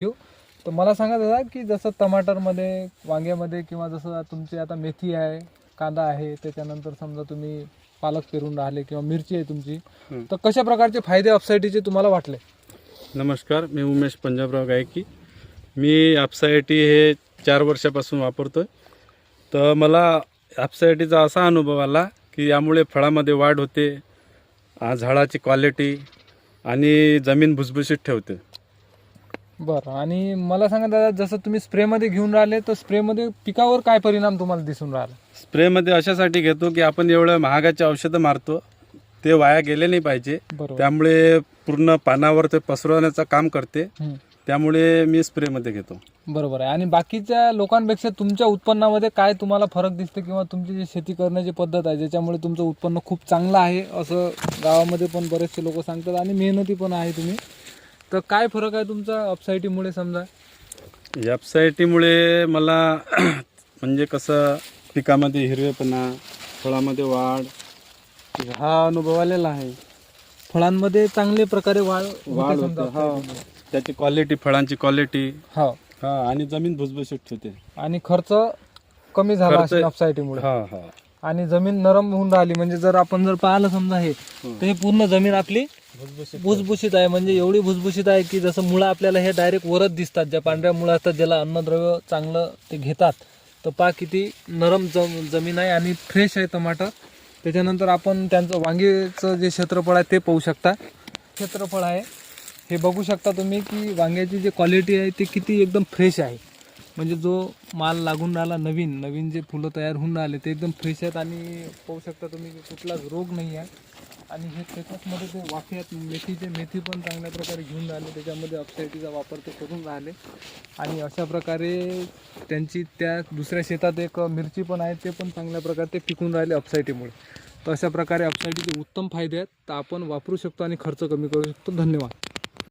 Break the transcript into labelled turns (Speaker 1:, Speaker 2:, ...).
Speaker 1: घेऊ. तर मला सांगा दादा की जसं टमाटरमध्ये, वांग्यामध्ये किंवा जसं तुमची आता मेथी आहे, कांदा आहे, त्याच्यानंतर समजा तुम्ही पालक पेरून राहिले किंवा मिरची आहे तुमची, तर कशा प्रकारचे फायदे अपसाईटीचे तुम्हाला वाटले?
Speaker 2: नमस्कार, मी उमेश पंजाबराव गायकी. मी अपसाईटी हे 4 वर्षापासून वापरतो आहे. तर मला अपसाईटीचा असा अनुभव आला की यामुळे फळामध्ये वाढ होते, झाडाची क्वालिटी आणि जमीन भुसभुशीत ठेवते.
Speaker 1: बरं, आणि मला सांगा दादा, जसं तुम्ही स्प्रेमध्ये घेऊन राहिले तर स्प्रेमध्ये पिकावर काय परिणाम तुम्हाला दिसून राहिला?
Speaker 2: स्प्रेमध्ये अशासाठी घेतो की आपण एवढं महागाचे औषधं मारतो, ते वाया गेले नाही पाहिजे.
Speaker 1: बरोबर.
Speaker 2: त्यामुळे पूर्ण पानावर ते पसरवण्याचं काम करते. त्यामुळे मी स्प्रेमध्ये घेतो.
Speaker 1: बरोबर आहे. आणि बाकीच्या लोकांपेक्षा तुमच्या उत्पन्नामध्ये काय तुम्हाला फरक दिसते, किंवा तुमची जी शेती करण्याची पद्धत आहे ज्याच्यामुळे तुमचं उत्पन्न खूप चांगलं आहे असं गावामध्ये पण बरेचसे लोक सांगतात, आणि मेहनती पण आहे तुम्ही, तर काय फरक आहे तुमचा अपसाईटीमुळे? समजा
Speaker 2: अपसाईटीमुळे मला म्हणजे कसं पिकामध्ये हिरवेपणा, फळामध्ये वाढ हा अनुभव आलेला आहे.
Speaker 1: फळांमध्ये चांगले प्रकारे वाढ
Speaker 2: वाढ
Speaker 1: समजा
Speaker 2: होते. हा,
Speaker 1: अपसाईटीमुळे.
Speaker 2: त्याची क्वालिटी, फळांची क्वालिटी,
Speaker 1: हा,
Speaker 2: हा, आणि जमीन भुसभुशीत होते.
Speaker 1: आणि खर्च कमी झाला
Speaker 2: खर्च-
Speaker 1: असेल अपसाईटीमुळे.
Speaker 2: हा हा
Speaker 1: आणि जमीन नरम होऊन राहिली, म्हणजे जर आपण पाहिलं समजा हे, तर हे पूर्ण जमीन आपली भुसभुशीत आहे. म्हणजे एवढी भुसभुशीत आहे की जसं मुळं आपल्याला हे डायरेक्ट वरच दिसतात, ज्या पांढऱ्या मुळं असतात ज्याला अन्नद्रव्य चांगलं ते घेतात. तर पहा किती नरम जमीन आहे आणि फ्रेश आहे टमाटर. त्याच्यानंतर आपण त्यांचं वांगेचं जे क्षेत्रफळ आहे ते पाहू शकता. क्षेत्रफळ आहे हे बघू शकता तुम्ही की वांग्याची जी क्वालिटी आहे ती किती एकदम फ्रेश आहे. म्हणजे जो माल लागून राहिला, नवीन नवीन जे फुलं तयार होऊन राहिले ते एकदम फ्रेश आहेत, आणि पाहू शकता तुम्ही की कुठलाच रोग नाही आहे. आणि हे त्याच्यामध्ये ते वाफ्यात मेथी पण चांगल्या प्रकारे घेऊन राहिले, त्याच्यामध्ये अपसाईटीचा वापर ते करून राहिले. आणि अशा प्रकारे त्यांची त्या दुसऱ्या शेतात एक मिरची पण आहे, ते पण चांगल्या प्रकारे ते पिकून राहिले अपसाईटीमुळे. तर अशा प्रकारे अपसाईटीचे उत्तम फायदे आहेत, तर आपण वापरू शकतो आणि खर्च कमी करू शकतो. धन्यवाद.